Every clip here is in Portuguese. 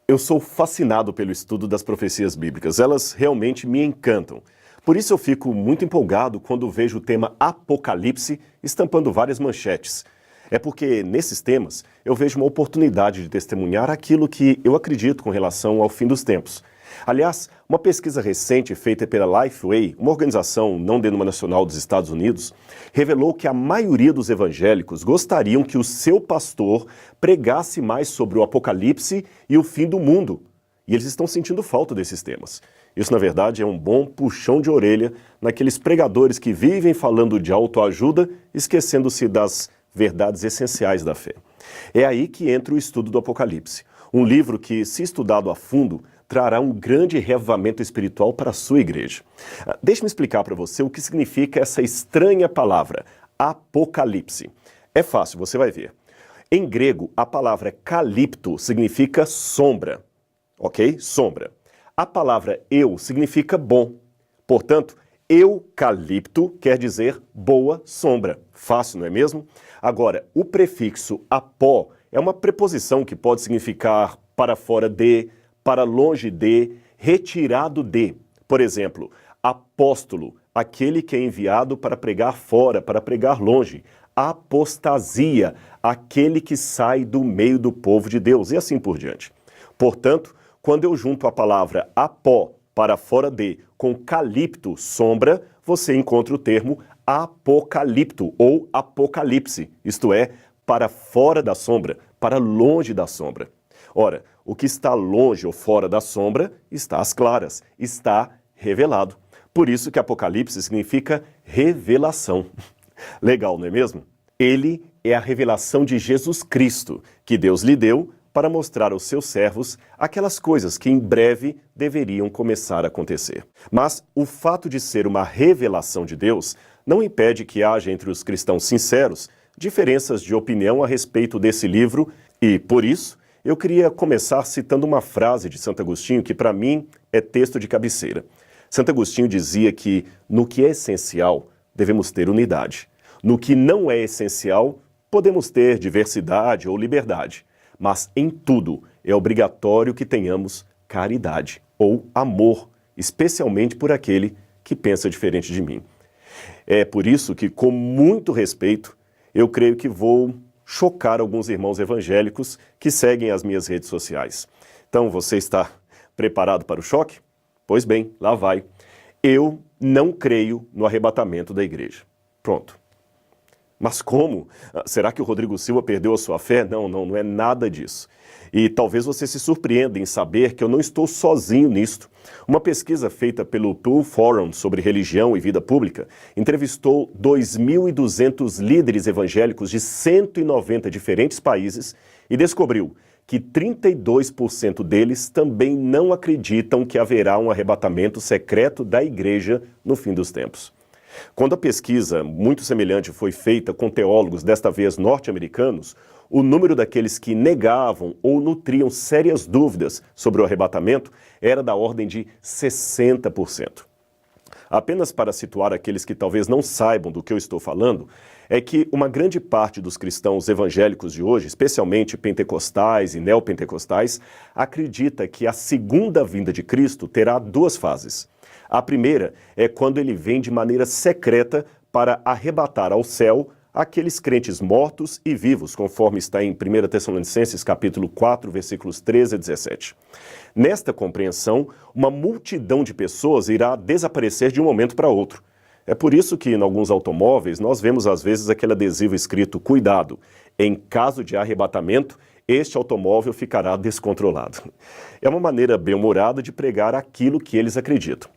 Eu sou fascinado pelo estudo das profecias bíblicas. Elas realmente me encantam. Por isso eu fico muito empolgado quando vejo o tema Apocalipse estampando várias manchetes. É porque, nesses temas, eu vejo uma oportunidade de testemunhar aquilo que eu acredito com relação ao fim dos tempos. Aliás, uma pesquisa recente feita pela Lifeway, uma organização não denominacional dos Estados Unidos, revelou que a maioria dos evangélicos gostariam que o seu pastor pregasse mais sobre o Apocalipse e o fim do mundo. E eles estão sentindo falta desses temas. Isso, na verdade, é um bom puxão de orelha naqueles pregadores que vivem falando de autoajuda, esquecendo-se das verdades essenciais da fé. É aí que entra o estudo do Apocalipse. Um livro que, se estudado a fundo, trará um grande reavivamento espiritual para a sua igreja. Deixe-me explicar para você o que significa essa estranha palavra, Apocalipse. É fácil, você vai ver. Em grego, a palavra calipto significa sombra, ok? Sombra. A palavra eu significa bom. Portanto, eucalipto quer dizer boa sombra. Fácil, não é mesmo? Agora, o prefixo apó é uma preposição que pode significar para fora de, para longe de, retirado de. Por exemplo, apóstolo, aquele que é enviado para pregar fora, para pregar longe. Apostasia, aquele que sai do meio do povo de Deus, e assim por diante. Portanto, quando eu junto a palavra apó, para fora de, com calipto, sombra, você encontra o termo apocalipto ou apocalipse, isto é, para fora da sombra, para longe da sombra. Ora, o que está longe ou fora da sombra está às claras, está revelado. Por isso que Apocalipse significa revelação. Legal, não é mesmo? Ele é a revelação de Jesus Cristo, que Deus lhe deu para mostrar aos seus servos aquelas coisas que em breve deveriam começar a acontecer. Mas o fato de ser uma revelação de Deus não impede que haja entre os cristãos sinceros diferenças de opinião a respeito desse livro e, por isso, eu queria começar citando uma frase de Santo Agostinho que, para mim, é texto de cabeceira. Santo Agostinho dizia que, no que é essencial, devemos ter unidade. No que não é essencial, podemos ter diversidade ou liberdade. Mas, em tudo, é obrigatório que tenhamos caridade ou amor, especialmente por aquele que pensa diferente de mim. É por isso que, com muito respeito, eu creio que vou chocar alguns irmãos evangélicos que seguem as minhas redes sociais. Então, você está preparado para o choque? Pois bem, lá vai. Eu não creio no arrebatamento da igreja. Pronto. Mas como? Será que o Rodrigo Silva perdeu a sua fé? Não é nada disso. E talvez você se surpreenda em saber que eu não estou sozinho nisto. Uma pesquisa feita pelo Pew Forum sobre religião e vida pública entrevistou 2.200 líderes evangélicos de 190 diferentes países e descobriu que 32% deles também não acreditam que haverá um arrebatamento secreto da igreja no fim dos tempos. Quando a pesquisa muito semelhante foi feita com teólogos, desta vez norte-americanos, o número daqueles que negavam ou nutriam sérias dúvidas sobre o arrebatamento era da ordem de 60%. Apenas para situar aqueles que talvez não saibam do que eu estou falando, é que uma grande parte dos cristãos evangélicos de hoje, especialmente pentecostais e neopentecostais, acredita que a segunda vinda de Cristo terá duas fases. A primeira é quando ele vem de maneira secreta para arrebatar ao céu aqueles crentes mortos e vivos, conforme está em 1 Tessalonicenses capítulo 4, versículos 13 a 17. Nesta compreensão, uma multidão de pessoas irá desaparecer de um momento para outro. É por isso que, em alguns automóveis, nós vemos às vezes aquele adesivo escrito "Cuidado, em caso de arrebatamento, este automóvel ficará descontrolado". É uma maneira bem-humorada de pregar aquilo que eles acreditam.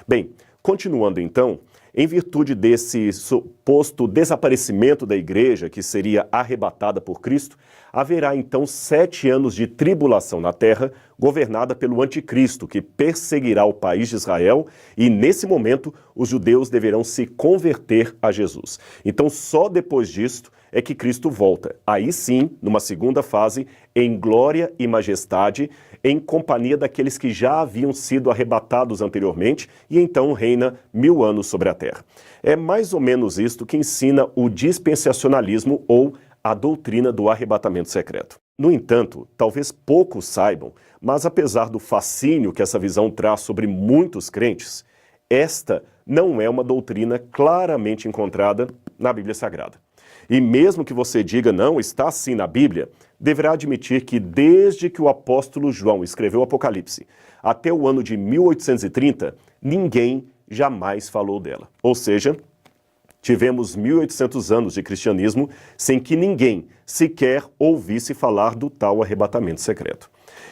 Bem, continuando então, em virtude desse suposto desaparecimento da igreja, que seria arrebatada por Cristo, haverá então 7 anos de tribulação na terra, governada pelo anticristo, que perseguirá o país de Israel, e nesse momento os judeus deverão se converter a Jesus. Então só depois disto é que Cristo volta, aí sim, numa segunda fase, em glória e majestade, em companhia daqueles que já haviam sido arrebatados anteriormente, e então reina 1000 anos sobre a terra. É mais ou menos isto que ensina o dispensacionalismo ou a doutrina do arrebatamento secreto. No entanto, talvez poucos saibam, mas apesar do fascínio que essa visão traz sobre muitos crentes, esta não é uma doutrina claramente encontrada na Bíblia Sagrada. E mesmo que você diga não, está assim na Bíblia, deverá admitir que desde que o apóstolo João escreveu o Apocalipse até o ano de 1830, ninguém jamais falou dela. Ou seja, tivemos 1800 anos de cristianismo sem que ninguém sequer ouvisse falar do tal arrebatamento secreto.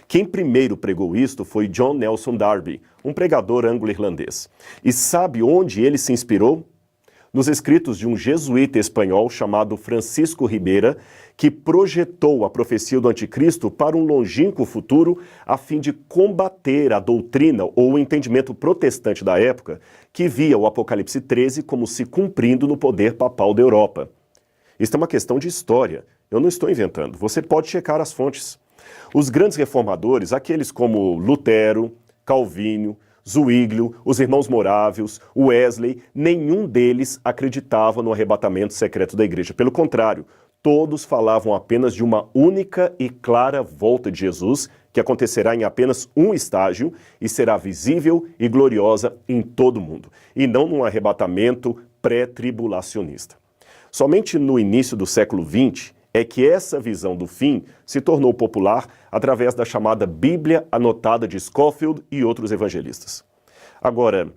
Quem primeiro pregou isto foi John Nelson Darby, um pregador anglo-irlandês. E sabe onde ele se inspirou? Nos escritos de um jesuíta espanhol chamado Francisco Ribeira, que projetou a profecia do anticristo para um longínquo futuro a fim de combater a doutrina ou o entendimento protestante da época que via o Apocalipse 13 como se cumprindo no poder papal da Europa. Isso é uma questão de história, eu não estou inventando, você pode checar as fontes. Os grandes reformadores, aqueles como Lutero, Calvino, Zwinglio, os irmãos Morávios, Wesley, nenhum deles acreditava no arrebatamento secreto da igreja. Pelo contrário, todos falavam apenas de uma única e clara volta de Jesus, que acontecerá em apenas um estágio e será visível e gloriosa em todo o mundo, e não num arrebatamento pré-tribulacionista. Somente no início do século XX é que essa visão do fim se tornou popular através da chamada Bíblia Anotada de Scofield e outros evangelistas. Agora,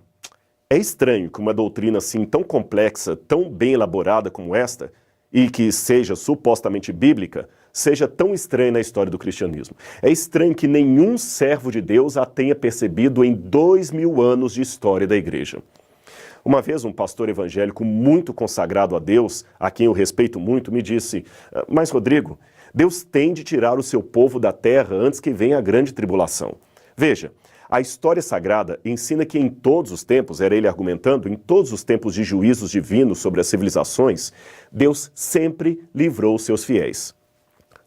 é estranho que uma doutrina assim tão complexa, tão bem elaborada como esta, e que seja supostamente bíblica, seja tão estranha na história do cristianismo. É estranho que nenhum servo de Deus a tenha percebido em 2000 anos de história da igreja. Uma vez um pastor evangélico muito consagrado a Deus, a quem eu respeito muito, me disse: mas Rodrigo, Deus tem de tirar o seu povo da terra antes que venha a grande tribulação. Veja, a história sagrada ensina que em todos os tempos, era ele argumentando, em todos os tempos de juízos divinos sobre as civilizações, Deus sempre livrou seus fiéis.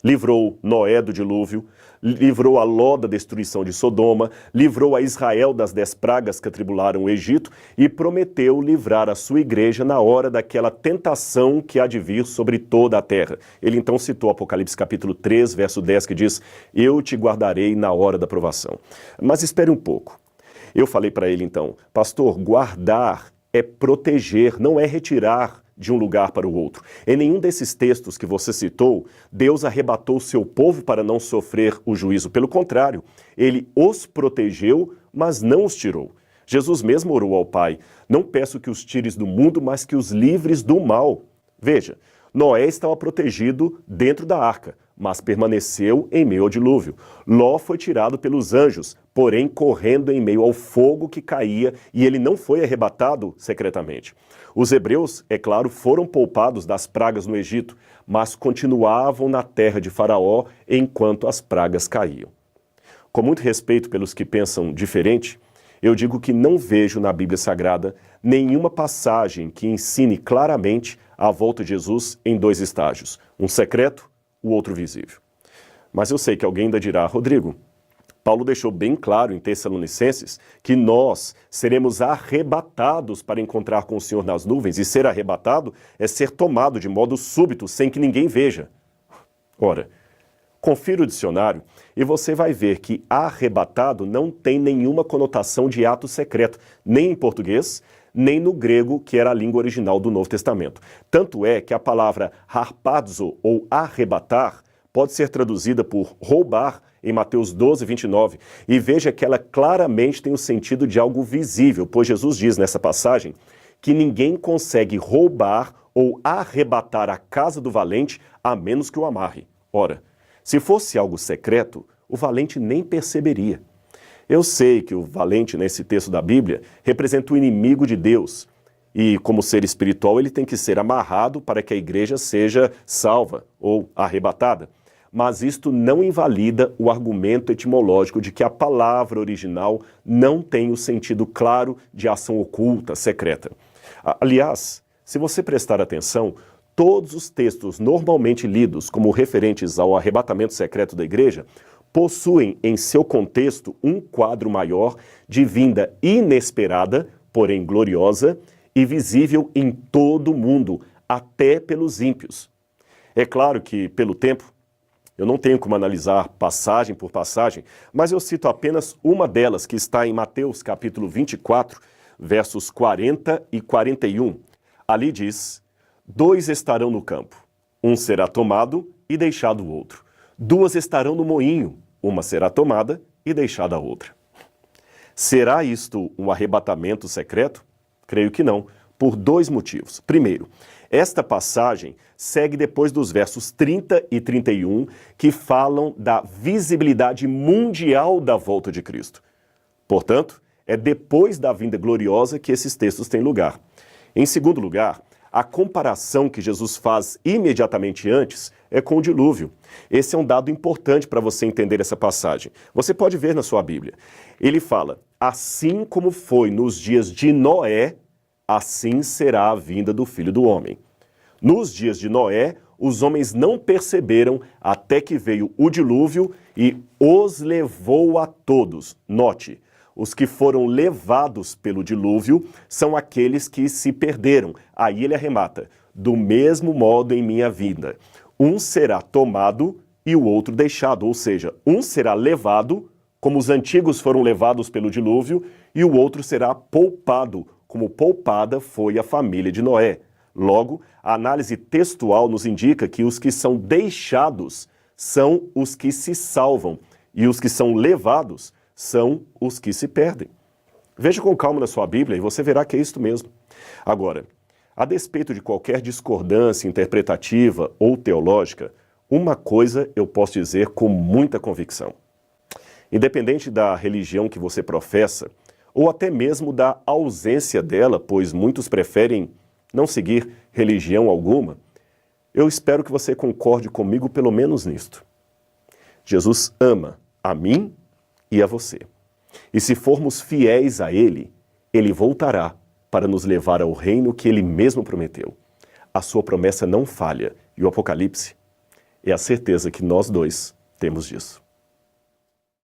Livrou Noé do dilúvio, livrou a Ló da destruição de Sodoma, livrou a Israel das 10 pragas que atribularam o Egito e prometeu livrar a sua igreja na hora daquela tentação que há de vir sobre toda a terra. Ele então citou Apocalipse capítulo 3, verso 10, que diz: eu te guardarei na hora da provação. Mas espere um pouco. Eu falei para ele então: pastor, guardar é proteger, não é retirar de um lugar para o outro. Em nenhum desses textos que você citou, Deus arrebatou o seu povo para não sofrer o juízo. Pelo contrário, ele os protegeu, mas não os tirou. Jesus mesmo orou ao Pai: não peço que os tires do mundo, mas que os livres do mal. Veja, Noé estava protegido dentro da arca, mas permaneceu em meio ao dilúvio. Ló foi tirado pelos anjos, porém correndo em meio ao fogo que caía, e ele não foi arrebatado secretamente. Os hebreus, é claro, foram poupados das pragas no Egito, mas continuavam na terra de Faraó enquanto as pragas caíam. Com muito respeito pelos que pensam diferente, eu digo que não vejo na Bíblia Sagrada nenhuma passagem que ensine claramente a volta de Jesus em 2 estágios, um secreto, o outro visível. Mas eu sei que alguém ainda dirá: Rodrigo, Paulo deixou bem claro em Tessalonicenses que nós seremos arrebatados para encontrar com o Senhor nas nuvens, e ser arrebatado é ser tomado de modo súbito, sem que ninguém veja. Ora, confira o dicionário e você vai ver que arrebatado não tem nenhuma conotação de ato secreto, nem em português, nem no grego, que era a língua original do Novo Testamento. Tanto é que a palavra harpazo, ou arrebatar, pode ser traduzida por roubar em Mateus 12, 29. E veja que ela claramente tem o sentido de algo visível, pois Jesus diz nessa passagem que ninguém consegue roubar ou arrebatar a casa do valente a menos que o amarre. Ora, se fosse algo secreto, o valente nem perceberia. Eu sei que o valente, nesse texto da Bíblia, representa o inimigo de Deus. E, como ser espiritual, ele tem que ser amarrado para que a igreja seja salva ou arrebatada. Mas isto não invalida o argumento etimológico de que a palavra original não tem o sentido claro de ação oculta, secreta. Aliás, se você prestar atenção, todos os textos normalmente lidos como referentes ao arrebatamento secreto da igreja possuem em seu contexto um quadro maior de vinda inesperada, porém gloriosa, e visível em todo o mundo, até pelos ímpios. É claro que, pelo tempo, Eu não tenho como analisar passagem por passagem, mas eu cito apenas uma delas, que está em Mateus capítulo 24, versos 40 e 41. Ali diz: 2 estarão no campo, um será tomado e deixado o outro. 2 estarão no moinho, uma será tomada e deixada a outra. Será isto um arrebatamento secreto? Creio que não, por 2 motivos. Primeiro, esta passagem segue depois dos versos 30 e 31, que falam da visibilidade mundial da volta de Cristo. Portanto, é depois da vinda gloriosa que esses textos têm lugar. Em segundo lugar, a comparação que Jesus faz imediatamente antes é com o dilúvio. Esse é um dado importante para você entender essa passagem. Você pode ver na sua Bíblia. Ele fala: assim como foi nos dias de Noé, assim será a vinda do Filho do Homem. Nos dias de Noé, os homens não perceberam até que veio o dilúvio e os levou a todos. Note, os que foram levados pelo dilúvio são aqueles que se perderam. Aí ele arremata: do mesmo modo em minha vinda. Um será tomado e o outro deixado. Ou seja, um será levado, como os antigos foram levados pelo dilúvio, e o outro será poupado, como poupada foi a família de Noé. Logo, a análise textual nos indica que os que são deixados são os que se salvam, e os que são levados são os que se perdem. Veja com calma na sua Bíblia e você verá que é isto mesmo. Agora, a despeito de qualquer discordância interpretativa ou teológica, uma coisa eu posso dizer com muita convicção. Independente da religião que você professa, ou até mesmo da ausência dela, pois muitos preferem não seguir religião alguma, eu espero que você concorde comigo pelo menos nisto. Jesus ama a mim e a você. E se formos fiéis a Ele, Ele voltará para nos levar ao reino que Ele mesmo prometeu. A sua promessa não falha, e o Apocalipse é a certeza que nós 2 temos disso.